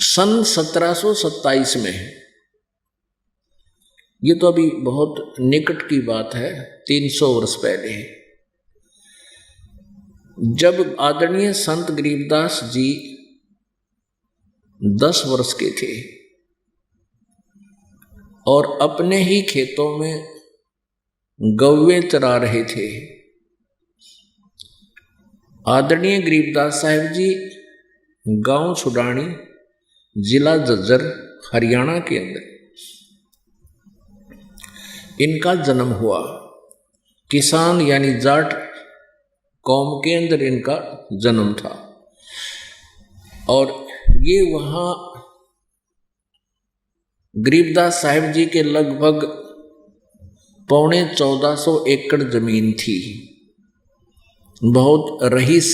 सन 1727 में, ये तो अभी बहुत निकट की बात है, 300 वर्ष पहले, जब आदरणीय संत गरीबदास जी 10 वर्ष के थे और अपने ही खेतों में गौवें चरा रहे थे। आदरणीय गरीबदास साहिब जी गांव छुडानी, जिला झज्जर, हरियाणा के अंदर इनका जन्म हुआ। किसान यानी जाट कौम के अंदर इनका जन्म था और ये वहाँ गरीबदास साहिब जी के लगभग 1450 एकड़ जमीन थी। बहुत रईस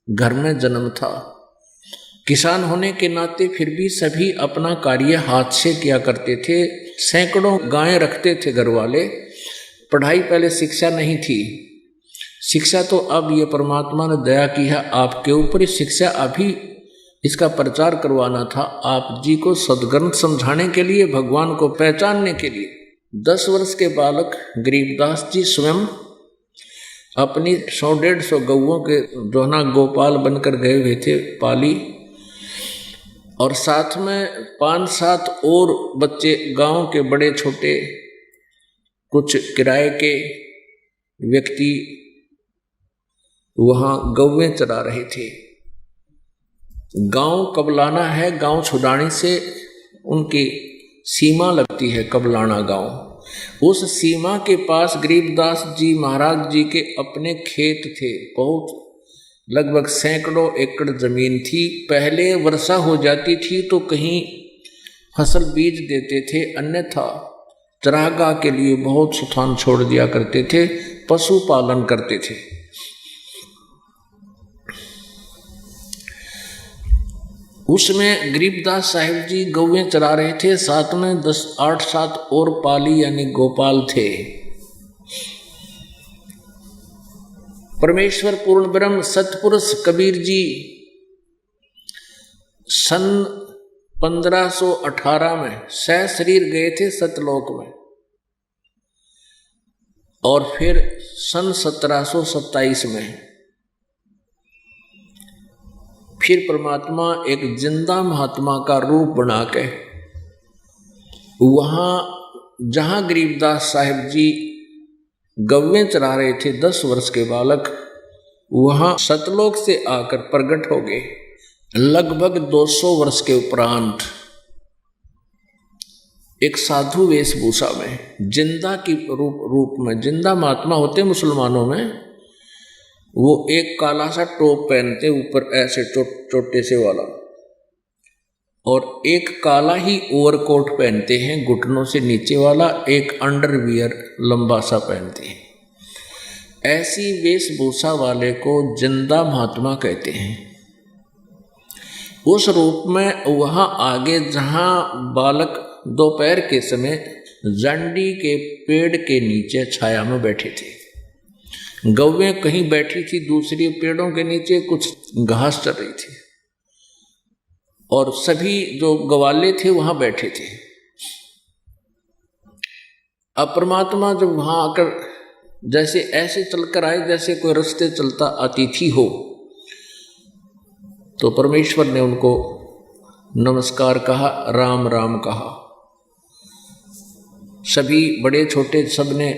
घर में जन्म था। किसान होने के नाते फिर भी सभी अपना कार्य हाथ से किया करते थे। सैकड़ों गायें रखते थे घर वाले। पढ़ाई पहले शिक्षा नहीं थी। शिक्षा तो अब ये परमात्मा ने दया की है आपके ऊपर। शिक्षा अभी इसका प्रचार करवाना था आप जी को, सद्ग्रंथ समझाने के लिए, भगवान को पहचानने के लिए। 10 वर्ष के बालक गरीबदास जी स्वयं अपनी 100-150 गौओं के दोहना गोपाल बनकर गए हुए थे पाली, और साथ में 5-7 और बच्चे गांव के बड़े छोटे कुछ किराए के व्यक्ति वहाँ गौवें चरा रहे थे। गांव कबलाना है, गांव छुडानी से उनकी सीमा लगती है, कबलाना गांव। उस सीमा के पास गरीबदास जी महाराज जी के अपने खेत थे। बहुत लगभग सैकड़ों एकड़ जमीन थी। पहले वर्षा हो जाती थी तो कहीं फसल बीज देते थे, अन्यथा चरागाह के लिए बहुत स्थान छोड़ दिया करते थे, पशुपालन करते थे। उसमें गरीबदास साहिब जी गौवें चरा रहे थे, साथ में 8-7 और पाली यानी गोपाल थे। परमेश्वर पूर्ण ब्रह्म सतपुरुष कबीर जी सन 1518 में सह शरीर गए थे सतलोक में, और फिर सन 1727 में फिर परमात्मा एक जिंदा महात्मा का रूप बना के वहाँ जहाँ गरीबदास साहिब जी गौवें चरा रहे थे 10 वर्ष के बालक, वहाँ सतलोक से आकर प्रकट हो गए। लगभग 200 वर्ष के उपरांत एक साधु वेशभूषा में, जिंदा की रूप में, जिंदा महात्मा होते मुसलमानों में, वो एक काला सा टोप पहनते ऊपर ऐसे छोटे से वाला, और एक काला ही ओवरकोट पहनते हैं घुटनों से नीचे वाला, एक अंडरवियर लंबा सा पहनते हैं। ऐसी वेशभूषा वाले को जिंदा महात्मा कहते हैं। उस रूप में वहाँ आगे जहाँ बालक दोपहर के समय जंडी के पेड़ के नीचे छाया में बैठे थे, गौवें कहीं बैठी थी दूसरी पेड़ों के नीचे, कुछ घास चल रही थी, और सभी जो गवाले थे वहां बैठे थे। अब परमात्मा जब वहां आकर जैसे ऐसे चलकर आए जैसे कोई रास्ते चलता अतिथि हो, तो परमेश्वर ने उनको नमस्कार कहा, राम राम कहा। सभी बड़े छोटे सब ने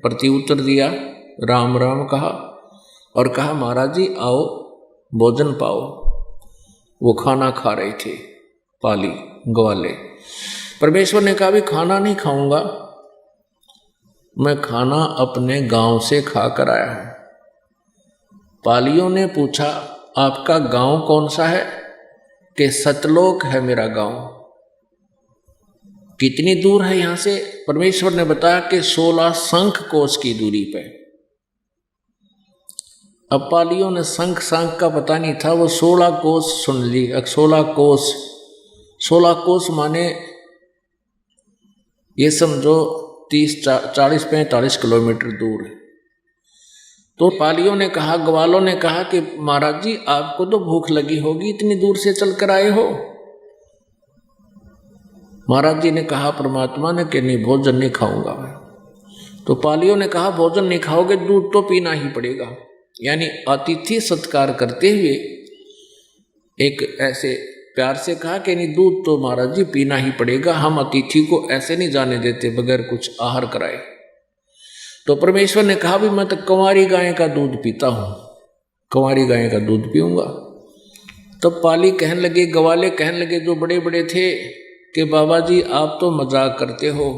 प्रत्युत्तर दिया, राम राम कहा, और कहा महाराज जी आओ भोजन पाओ। वो खाना खा रहे थे पाली ग्वाले। परमेश्वर ने कहा भी खाना नहीं खाऊंगा, मैं खाना अपने गांव से खा कर आया हूं। पालियों ने पूछा आपका गांव कौन सा है? कि सतलोक है मेरा गांव। कितनी दूर है यहां से? परमेश्वर ने बताया कि 16 शंख कोस की दूरी पे। अब पालियों ने शंख का पता नहीं था, वो 16 कोस सुन ली। 16 कोस माने ये समझो 40-45 किलोमीटर दूर है। तो पालियों ने कहा, ग्वालों ने कहा कि महाराज जी आपको तो भूख लगी होगी, इतनी दूर से चलकर आए हो, महाराज जी ने कहा परमात्मा ने कि नहीं, भोजन नहीं खाऊंगा मैं। तो पालियों ने कहा भोजन नहीं खाओगे, दूध तो पीना ही पड़ेगा। यानी अतिथि सत्कार करते हुए एक ऐसे प्यार से कहा कि नहीं, दूध तो महाराज जी पीना ही पड़ेगा, हम अतिथि को ऐसे नहीं जाने देते बगैर कुछ आहार कराए। तो परमेश्वर ने कहा भी मैं तो कंवारी गाय का दूध पीता हूं, कंवारी गाय का दूध पीऊंगा। तब पाली कहने लगे, गवाले कहने लगे जो बड़े बड़े थे कि बाबा जी आप तो मजाक करते हो,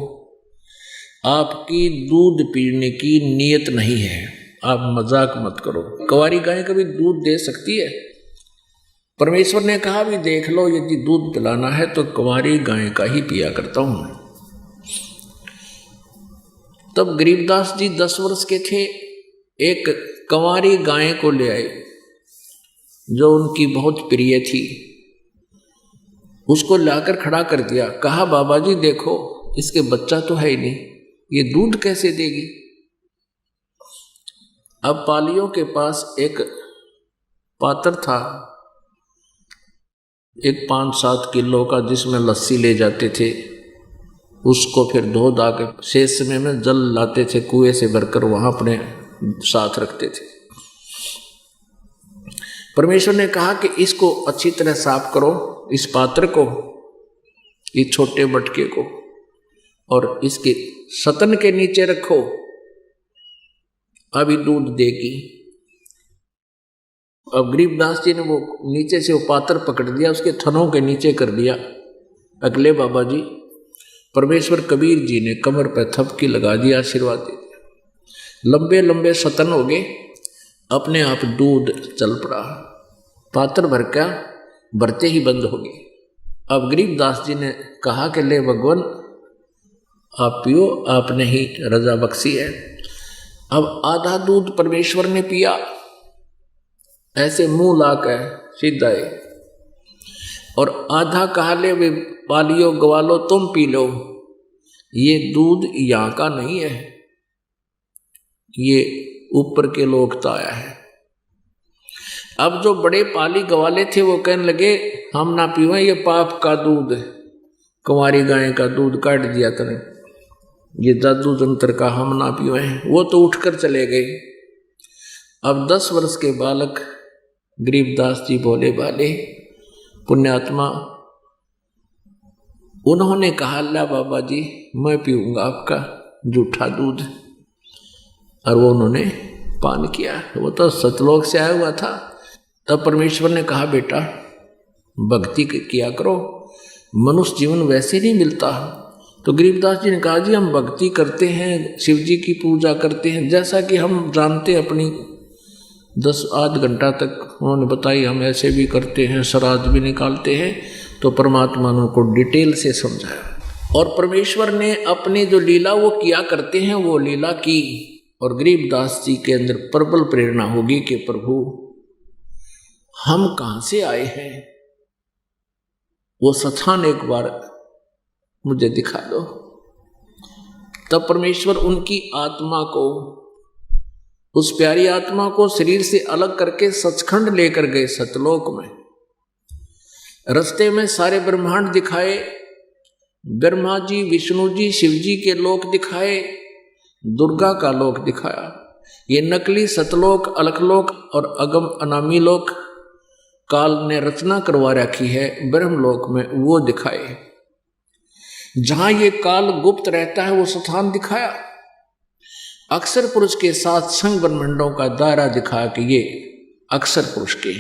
आपकी दूध पीने की नीयत नहीं है, आप मजाक मत करो, कंवारी गाय कभी दूध दे सकती है? परमेश्वर ने कहा भी देख लो, यदि दूध पिलाना है तो कंवारी गाय का ही पिया करता हूं मैं। तब गरीबदास जी 10 वर्ष के थे, एक कंवारी गाय को ले आए जो उनकी बहुत प्रिय थी, उसको लाकर खड़ा कर दिया। कहा बाबा जी देखो, इसके बच्चा तो है ही नहीं, ये दूध कैसे देगी? अब पालियों के पास एक पात्र था, एक 5-7 किलो का, जिसमें लस्सी ले जाते थे, उसको फिर धो धा के शेष समय में जल लाते थे कुएं से भरकर, वहां अपने साथ रखते थे। परमेश्वर ने कहा कि इसको अच्छी तरह साफ करो, इस पात्र को, इस छोटे मटके को, और इसके सतन के नीचे रखो, अभी दूध देगी। अब गरीबदास जी ने वो नीचे से वो पात्र पकड़ दिया, उसके थनों के नीचे कर दिया। अगले बाबा जी परमेश्वर कबीर जी ने कमर पर थपकी लगा दिया, आशीर्वाद दे दिया। लंबे लंबे सतन हो गए, अपने आप दूध चल पड़ा, पात्र भर का भरते ही बंद हो गए। अब गरीबदास जी ने कहा कि ले भगवान आप पियो, आपने ही रजा बख्शी है। अब आधा दूध परमेश्वर ने पिया, ऐसे मुंह लाकर सीधा है, और आधा कहा ले वे पालियो गवालो तुम पी लो, ये दूध यहाँ का नहीं है, ये ऊपर के लोक तो आया है। अब जो बड़े पाली गवाले थे वो कहने लगे हम ना पीवें, ये पाप का दूध, कंवारी गाय का दूध काट दिया तने, ये जादू जंत्र का हम ना पीवें। वो तो उठकर चले गए। अब 10 वर्ष के बालक गरीबदास जी भोले भाले पुण्यात्मा, उन्होंने कहा ला बाबा जी मैं पीऊंगा आपका जूठा दूध, और वो उन्होंने पान किया। वो तो सतलोक से आया हुआ था। तब परमेश्वर ने कहा बेटा भक्ति किया करो, मनुष्य जीवन वैसे नहीं मिलता। तो गरीबदास जी ने कहा जी हम भक्ति करते हैं, शिव जी की पूजा करते हैं, जैसा कि हम जानते अपनी 10-8 घंटा तक उन्होंने बताई, हम ऐसे भी करते हैं, श्राद्ध भी निकालते हैं। तो परमात्मा ने उनको डिटेल से समझाया, और परमेश्वर ने अपनी जो लीला वो किया करते हैं वो लीला की, और गरीबदास जी के अंदर प्रबल प्रेरणा होगी कि प्रभु हम कहाँ से आए हैं, वो स्थान एक बार मुझे दिखा दो। तब परमेश्वर उनकी आत्मा को, उस प्यारी आत्मा को शरीर से अलग करके सचखंड लेकर गए सतलोक में। रास्ते में सारे ब्रह्मांड दिखाए, ब्रह्मा जी, विष्णु जी, शिव जी के लोक दिखाए, दुर्गा का लोक दिखाया। ये नकली सतलोक, अलखलोक और अगम अनामी लोक काल ने रचना करवा रखी है ब्रह्मलोक में, वो दिखाए। जहां ये काल गुप्त रहता है वो स्थान दिखाया। अक्षर पुरुष के साथ संग ब्रह्मांडों का दायरा दिखाया कि ये अक्षर पुरुष के।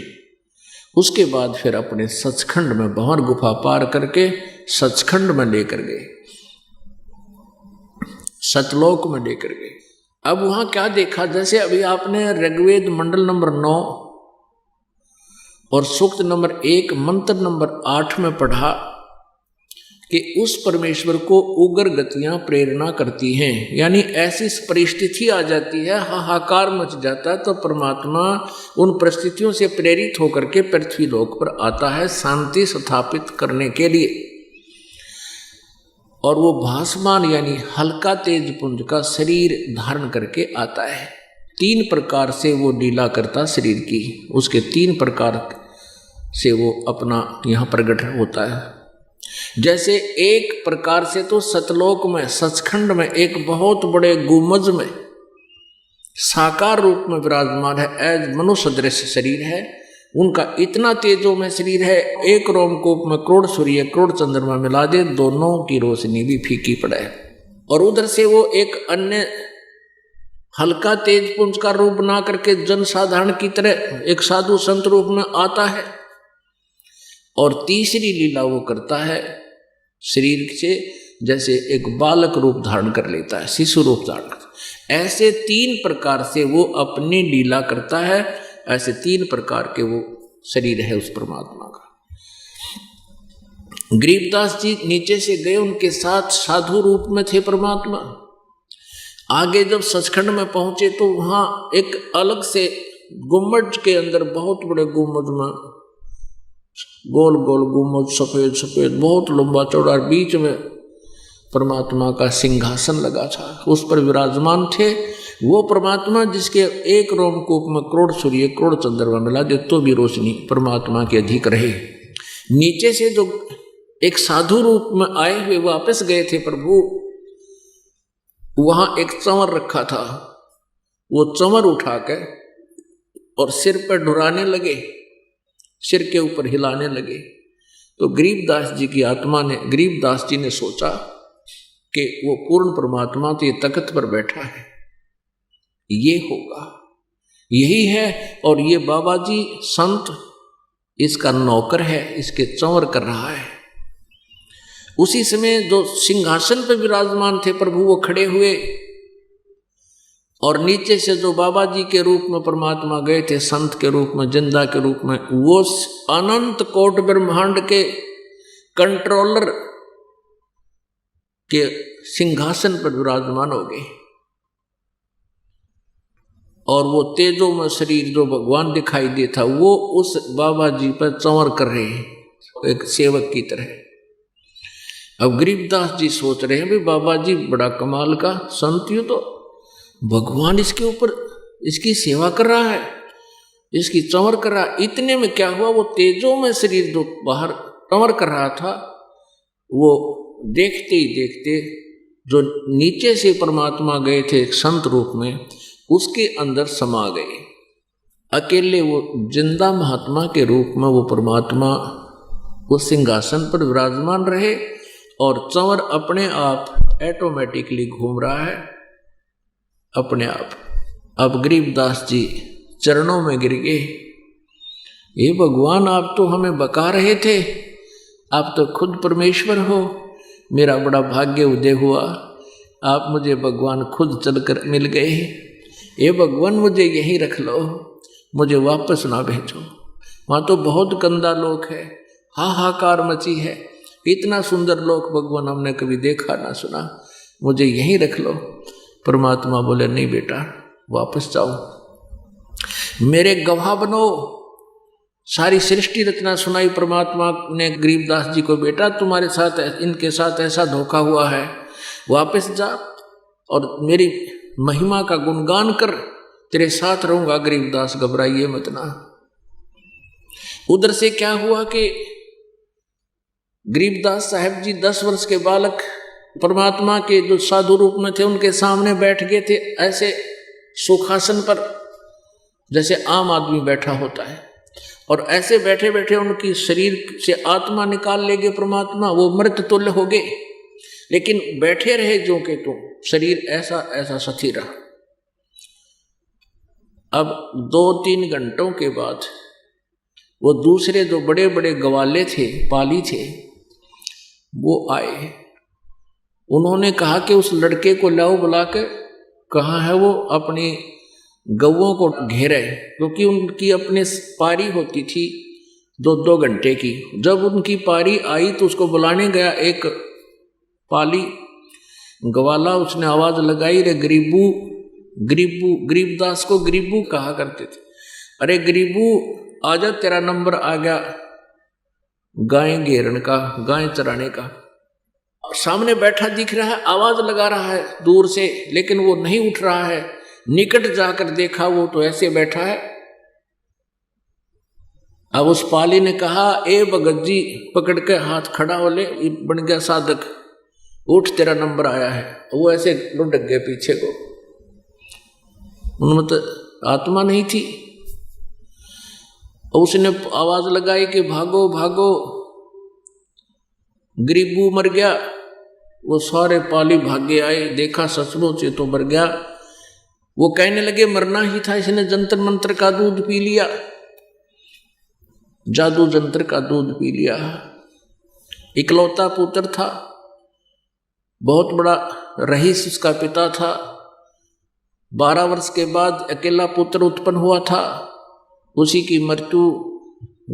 उसके बाद फिर अपने सचखंड में भंवर गुफा पार करके सचखंड में लेकर गए, सतलोक में लेकर गए। अब वहां क्या देखा, जैसे अभी आपने ऋग्वेद मंडल नंबर 9 और सूक्त नंबर 1 मंत्र नंबर 8 में पढ़ा कि उस परमेश्वर को उग्र गतियां प्रेरणा करती हैं, यानी ऐसी परिस्थिति आ जाती है, हाहाकार मच जाता है, तो परमात्मा उन परिस्थितियों से प्रेरित होकर के पृथ्वी लोक पर आता है शांति स्थापित करने के लिए। और वो भासमान यानी हल्का तेज पुंज का शरीर धारण करके आता है। 3 प्रकार से वो लीला करता शरीर की, उसके 3 प्रकार से वो अपना यहाँ प्रकट होता है। जैसे एक प्रकार से तो सतलोक में, सचखंड में एक बहुत बड़े गुमज में साकार रूप में विराजमान है, एज मनुष्य दृश्य शरीर है उनका, इतना तेजो में शरीर है, एक रोमकूप में करोड़ सूर्य करोड़ चंद्रमा मिला दे, दोनों की रोशनी भी फीकी पड़े। और उधर से वो एक अन्य हल्का तेज पुंज का रूप बना करके जन साधारण की तरह एक साधु संत रूप में आता है। और तीसरी लीला वो करता है शरीर से, जैसे एक बालक रूप धारण कर लेता है, शिशु रूप धारण करता है। ऐसे 3 प्रकार से वो अपनी लीला करता है, ऐसे 3 प्रकार के वो शरीर है उस परमात्मा का। गरीबदास जी नीचे से गए, उनके साथ साधु रूप में थे परमात्मा। आगे जब सचखंड में पहुंचे तो वहां एक अलग से गुम्बद के अंदर, बहुत बड़े गुम्बद में, गोल गोल गुम्बद, सफेद सफेद, बहुत लंबा चौड़ा, बीच में परमात्मा का सिंहासन लगा था, उस पर विराजमान थे वो परमात्मा जिसके एक रोमकूप में करोड़ सूर्य करोड़ चंद्रमा मिला दे तो भी रोशनी परमात्मा की अधिक रहे। नीचे से जो एक साधु रूप में आए हुए वापस गए थे प्रभु, वहां एक चंवर रखा था, वो चंवर उठा के और सिर पर ढुराने लगे, सिर के ऊपर हिलाने लगे। तो गरीबदास जी की आत्मा ने, गरीबदास जी ने सोचा कि वो पूर्ण परमात्मा तो ये तख्त पर बैठा है, ये होगा, यही है, और ये बाबा जी संत इसका नौकर है, इसके चंवर कर रहा है। उसी समय जो सिंहासन पर विराजमान थे प्रभु वो खड़े हुए, और नीचे से जो बाबा जी के रूप में परमात्मा गए थे, संत के रूप में, जिंदा के रूप में, वो अनंत कोट ब्रह्मांड के कंट्रोलर के सिंहासन पर विराजमान हो गए। और वो तेजो में शरीर जो भगवान दिखाई देता वो उस बाबा जी पर चंवर कर रहे हैं, एक सेवक की तरह। अब गरीबदास जी सोच रहे हैं भी बाबा जी बड़ा कमाल का संत, यूं तो भगवान इसके ऊपर इसकी सेवा कर रहा है, इसकी चंवर कर रहा है। इतने में क्या हुआ, वो तेजो में शरीर जो बाहर चंवर कर रहा था वो देखते ही देखते जो नीचे से परमात्मा गए थे संत रूप में, उसके अंदर समा गए। अकेले वो जिंदा महात्मा के रूप में वो परमात्मा उस सिंहासन पर विराजमान रहे, और चंवर अपने आप ऑटोमेटिकली घूम रहा है अपने आप। अब गरीबदास जी चरणों में गिर गए, ये भगवान आप तो हमें बका रहे थे, आप तो खुद परमेश्वर हो, मेरा बड़ा भाग्य उदय हुआ, आप मुझे भगवान खुद चलकर मिल गए। ये भगवान मुझे यहीं रख लो, मुझे वापस ना भेजो, वहाँ तो बहुत गंदा लोक है, हाहाकार मची है, इतना सुंदर लोक भगवान हमने कभी देखा ना सुना, मुझे यहीं रख लो। परमात्मा बोले नहीं बेटा, वापस जाओ, मेरे गवाह बनो। सारी सृष्टि रचना सुनाई परमात्मा ने गरीबदास जी को, बेटा तुम्हारे साथ इनके साथ ऐसा धोखा हुआ है, वापस जा और मेरी महिमा का गुणगान कर, तेरे साथ रहूंगा। गरीबदास घबराइए मत ना। उधर से क्या हुआ कि गरीबदास साहब जी 10 वर्ष के बालक परमात्मा के जो साधु रूप में थे उनके सामने बैठ गए थे, ऐसे सुखासन पर जैसे आम आदमी बैठा होता है, और ऐसे बैठे बैठे उनकी शरीर से आत्मा निकाल ले गए परमात्मा, वो मृत तुल्य हो गए, लेकिन बैठे रहे जो के तो शरीर ऐसा ऐसा सथी रहा। अब 2-3 घंटों के बाद वो दूसरे जो बड़े बड़े गवाले थे, पाली थे, वो आए। उन्होंने कहा कि उस लड़के को लाओ बुला के। कहाँ है वो? अपनी गौओं को घेरे, क्योंकि उनकी अपने पारी होती थी 2-2 घंटे की। जब उनकी पारी आई तो उसको बुलाने गया एक पाली गवाला, उसने आवाज लगाई, रे गरीबू गरीबू। गरीबदास को गरीबू कहा करते थे। अरे गरीबू आजा, तेरा नंबर आ गया गाय घेरन का, गाय चराने का। सामने बैठा दिख रहा है, आवाज लगा रहा है दूर से, लेकिन वो नहीं उठ रहा है। निकट जाकर देखा वो तो ऐसे बैठा है अब उस पाली ने कहा, ए भगत जी, पकड़ के हाथ खड़ा हो ले, ये बन गया साधक, उठ तेरा नंबर आया है। वो ऐसे लुढ़क गए पीछे को, उनमें तो आत्मा नहीं थी। और उसने आवाज लगाई कि भागो भागो, गरीबू मर गया। वो सारे पाली भागे आए, देखा सचमुच ये तो मर गया। वो कहने लगे मरना ही था, इसने जंतर मंत्र का दूध पी लिया, जादू जंत्र का दूध पी लिया। इकलौता पुत्र था, बहुत बड़ा रईस उसका पिता था। 12 वर्ष के बाद अकेला पुत्र उत्पन्न हुआ था। उसी की मृत्यु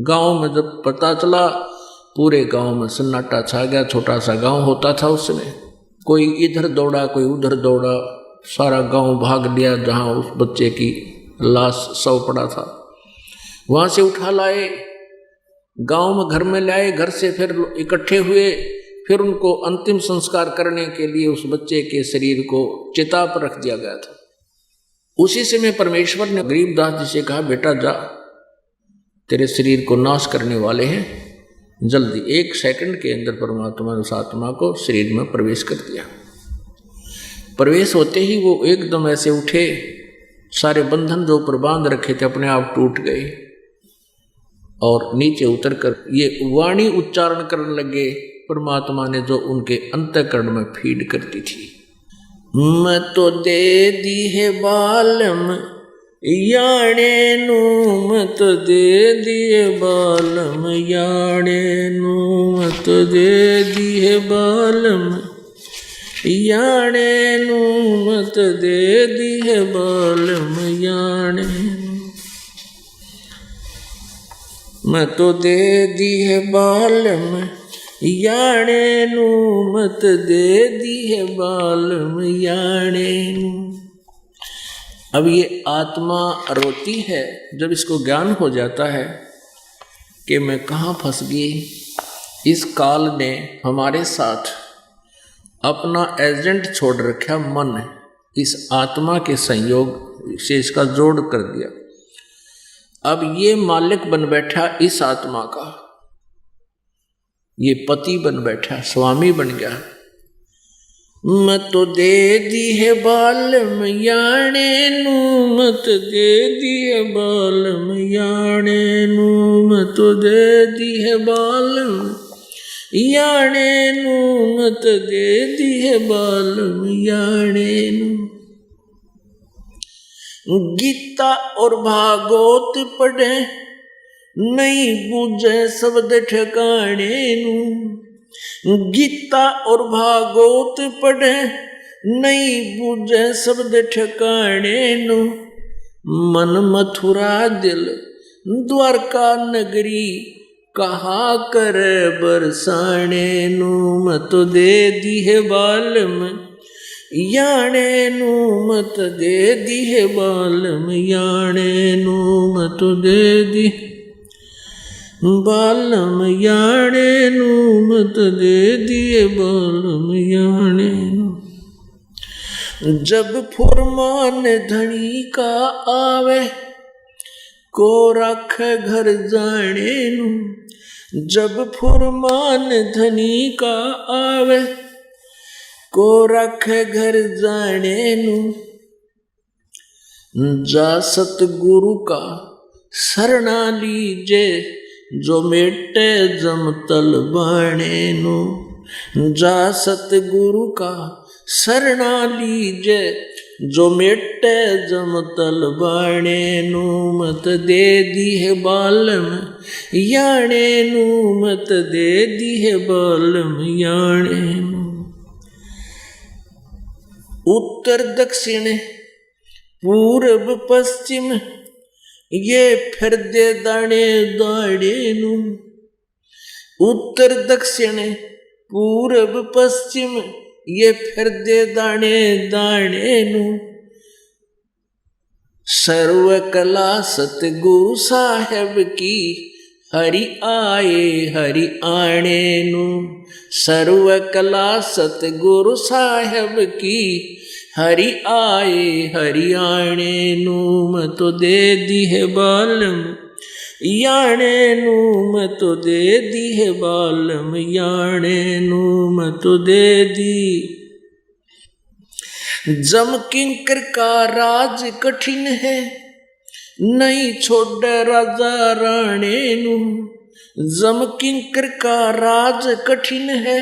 गांव में जब पता चला, पूरे गांव में सन्नाटा छा गया। छोटा सा गांव होता था उस समय, कोई इधर दौड़ा कोई उधर दौड़ा, सारा गांव भाग लिया जहां उस बच्चे की लाश शव पड़ा था। वहां से उठा लाए, गांव में घर में लाए, घर से फिर इकट्ठे हुए, फिर उनको अंतिम संस्कार करने के लिए उस बच्चे के शरीर को चिता पर रख दिया गया था। उसी समय परमेश्वर ने गरीबदास जी से कहा, बेटा जा, तेरे शरीर को नाश करने वाले हैं, जल्दी। 1 सेकंड के अंदर परमात्मा ने उस आत्मा को शरीर में प्रवेश कर दिया। प्रवेश होते ही वो एकदम ऐसे उठे, सारे बंधन जो ऊपर बांध रखे थे अपने आप टूट गए, और नीचे उतरकर ये वाणी उच्चारण करने लगे परमात्मा ने, जो उनके अंतःकरण में फीड करती थी। मैं तो दे दी है बालम याणे नू, मैं तो दे दिए बालम याणे नू, मैं तो दे दी है बालम याणे नू, मैं तो दे दी है बालम याणे नू, मैं तो दे दी है बालम याणे नू, मत दे दी है बालम याणे नू। अब ये आत्मा रोती है जब इसको ज्ञान हो जाता है कि मैं कहाँ फंस गई। इस काल ने हमारे साथ अपना एजेंट छोड़ रखा, मन, इस आत्मा के संयोग से इसका जोड़ कर दिया। अब ये मालिक बन बैठा इस आत्मा का, ये पति बन बैठा, स्वामी बन गया। मैं तो दे दी है बालम याणे नू, मत दे दी है बालम याणे नू, मैं तो दे दी है बालम याणे नू, मत दे दी है बालम याणे नू। गीता और भागवत पढ़े नहीं बूझे शब्द ठिकाने नू, गीता और भागवत पढ़े नहीं बूझे शब्द ठिकाने नू। मन मथुरा दिल द्वारका नगरी कहा कर बरसाने नू, मैं तो दे दी है बालम याणे नू, मत दे दी है बालम याणे नू, मत दे दी बालम याणे नू, मत दे दिए बालम याणे नू। जब फुरमान धनी का आवे को रख घर जाने नू, जब फुरमान धनी का आवे को रख घर जाने नू। जा सतगुरु का शरणा लीजे जो मेटे जमतल बाणे नू, जा सतगुरु का शरणा लीजे जो मेटे जमतल बाणे नू, मत दे दी है बालम याणे नू, मत दे दी है बालम याणे नू। उत्तर दक्षिण पूर्व पश्चिम ये फिर दे दाणे दाणे नू, उत्तर दक्षिण पूर्व पश्चिम ये फिर दे दाणे दाणे नू। सर्व कला सतगुरु साहेब की हरि आए हरि आणे नू, सर्व कला सतगुरु साहेब की हरि आए हरि आणे नू, मैं तो दे दी है बालम याने नू मैं तो दे दी है बालम, याने नू मैं तो दे दी। जम किंकर का राज कठिन है, नहीं छोड़ राजा राणे नू। जम किंकर का राज कठिन है,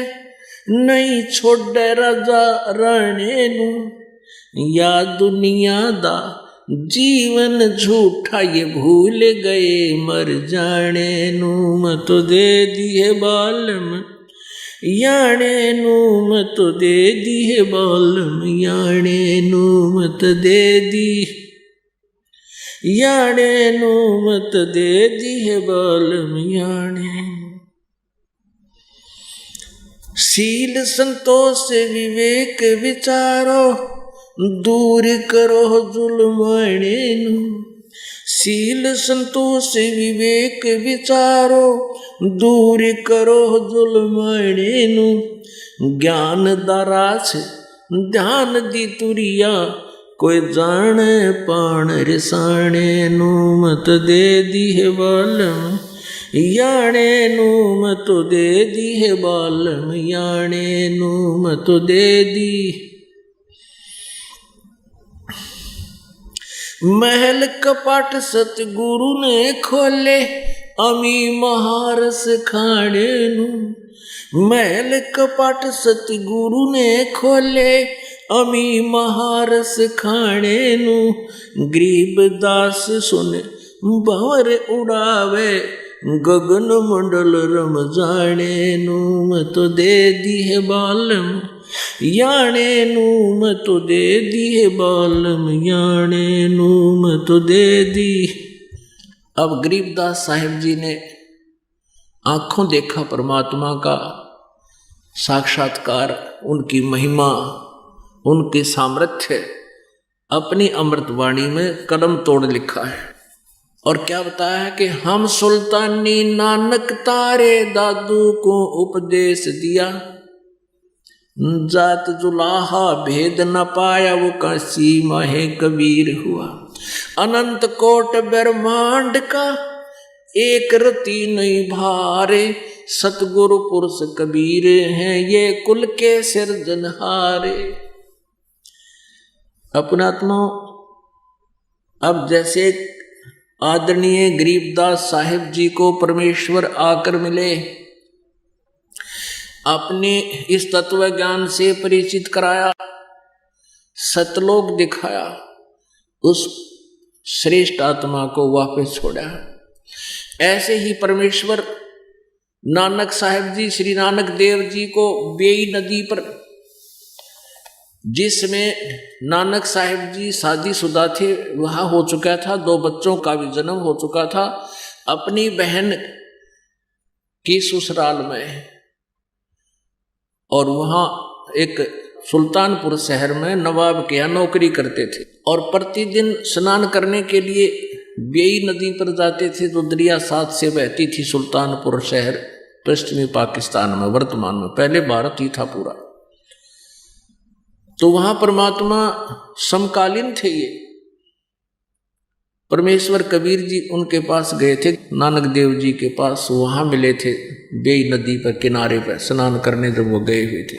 नहीं छोड़ राजा राणे नू। या दुनिया दा जीवन झूठा ये भूल गए मर जाने नू। मैं तो दे दिए बालम, याने नू मैं तो दे दिए बालम, याने नू मैं तो दे दी। याने नू मैं तो दे दिए बालम, याने। शील संतोष विवेक विचारो, दूर करो जुल्माने नू। शील संतोष विवेक विचारो, दूर करो जुल्माने नू। ज्ञान दारास ध्यान दी तुरिया, कोई जाने पाण रिसाणे नू। मत दे दी है बालम, याने नू मैं तो दे दी है बालम, याने नू मैं तो दे दी। महल कपाट सतगुरु ने खोले, अमी महारस खाने नू। महल कपाट सतगुरु ने खोले, अमी महारस खाने नू। गरीब दास सुन भंवर उड़ावे, गगन मंडल रम जाने नू। मैं तो दे दी है बालम, याने नू मैं तो दे दी है बालम, याने नू मैं तो दे दी। अब गरीबदास साहिब जी ने आंखों देखा परमात्मा का साक्षात्कार, उनकी महिमा, उनके सामर्थ्य अपनी अमृतवाणी में कलम तोड़ लिखा है। और क्या बताया है कि हम सुल्तानी नानक तारे दादू को उपदेश दिया। जात जुलाहा भेद न पाया, वो काशी माहे कबीर हुआ। अनंत कोट ब्रह्मांड का एक रति नहीं भारे, सतगुरु पुरुष कबीर हैं ये कुल के सिरजनहारे। अपनात्मा, अब जैसे आदरणीय गरीबदास साहिब जी को परमेश्वर आकर मिले, अपने इस तत्व ज्ञान से परिचित कराया, सतलोक दिखाया, उस श्रेष्ठ आत्मा को वापस छोड़ा। ऐसे ही परमेश्वर नानक साहिब जी, श्री नानक देव जी को बेई नदी पर, जिसमें नानक साहिब जी शादीशुदा थे, वहाँ हो चुका था, 2 बच्चों का भी जन्म हो चुका था, अपनी बहन की ससुराल में। और वहाँ एक सुल्तानपुर शहर में नवाब के यहाँ नौकरी करते थे, और प्रतिदिन स्नान करने के लिए बेई नदी पर जाते थे, जो दरिया साथ से बहती थी। सुल्तानपुर शहर पश्चिमी पाकिस्तान में, वर्तमान में, पहले भारत ही था पूरा। तो वहाँ परमात्मा समकालीन थे ये। परमेश्वर कबीर जी उनके पास गए थे, नानक देव जी के पास, वहाँ मिले थे बेई नदी पर किनारे पर स्नान करने जब वो गए हुए थे।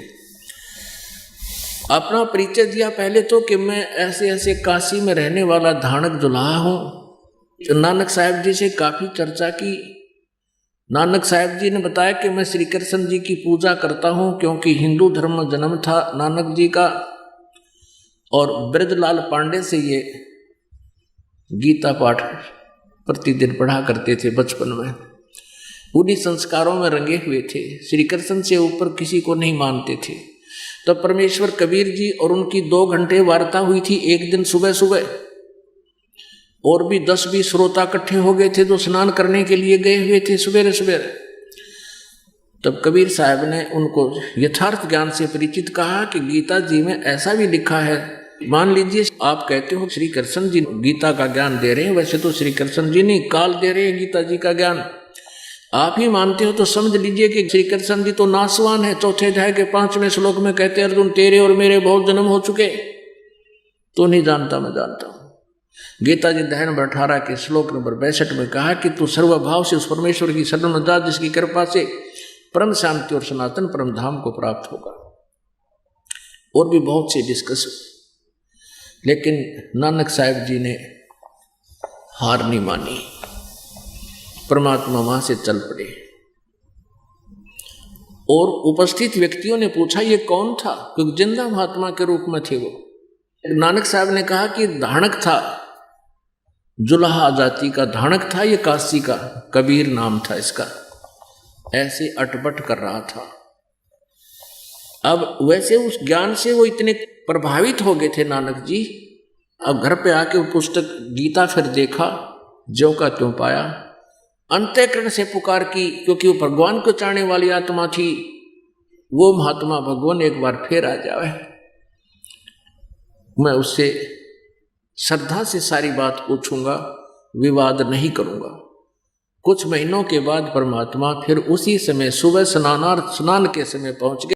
अपना परिचय दिया पहले तो कि मैं ऐसे ऐसे काशी में रहने वाला धानक दुल्हा हूँ। नानक साहिब जी से काफ़ी चर्चा की। नानक साहिब जी ने बताया कि मैं श्री कृष्ण जी की पूजा करता हूँ, क्योंकि हिंदू धर्म में जन्म था नानक जी का, और ब्रजलाल पांडे से ये गीता पाठ प्रतिदिन पढ़ा करते थे बचपन में। उन्हीं संस्कारों में रंगे हुए थे, श्री कृष्ण से ऊपर किसी को नहीं मानते थे। तब परमेश्वर कबीर जी और उनकी 2 घंटे वार्ता हुई थी एक दिन सुबह सुबह, और भी 10-20 श्रोता इकट्ठे हो गए थे जो स्नान करने के लिए गए हुए थे सवेरे सवेरे। तब कबीर साहब ने उनको यथार्थ ज्ञान से परिचित कहा कि गीता जी में ऐसा भी लिखा है, मान लीजिए आप कहते हो श्री कृष्ण जी गीता का ज्ञान दे रहे हैं, वैसे तो श्री कृष्ण जी नहीं, काल दे रहे हैं गीता जी का ज्ञान। आप ही मानते हो तो समझ लीजिए कि श्री कृष्ण जी तो नासवान है। 4थे अध्याय के 5वें श्लोक में कहते हैं, अर्जुन तेरे और मेरे बहुत जन्म हो चुके। तो नहीं जानता, मैं जानता हूं। गीता जी दहन नंबर 18 के श्लोक नंबर 62 में कहा कि तू सर्वभाव से उस परमेश्वर की शरण में जा जिसकी कृपा से परम शांति और सनातन परम धाम को प्राप्त होगा। और भी बहुत से डिस्कस, लेकिन नानक साहब जी ने हार नहीं मानी, परमात्मा वहां से चल पड़े। और उपस्थित व्यक्तियों ने पूछा ये कौन था, क्योंकि जिंदा महात्मा के रूप में थे वो। नानक साहब ने कहा कि धाणक था, जुलाहा जाति का धाणक था, ये काशी का, कबीर नाम था इसका। ऐसे अटपट कर रहा था। अब वैसे उस ज्ञान से वो इतने प्रभावित हो गए थे नानक जी। अब घर पे आके वो पुस्तक गीता फिर देखा, ज्यों का त्यों पाया, अंतःकरण से पुकार की, क्योंकि वो भगवान को चाहने वाली आत्मा थी। वो महात्मा भगवान एक बार फिर आ जावे, मैं उससे श्रद्धा से सारी बात पूछूंगा, विवाद नहीं करूंगा। कुछ महीनों के बाद परमात्मा फिर उसी समय सुबह स्नान के समय पहुंच गए।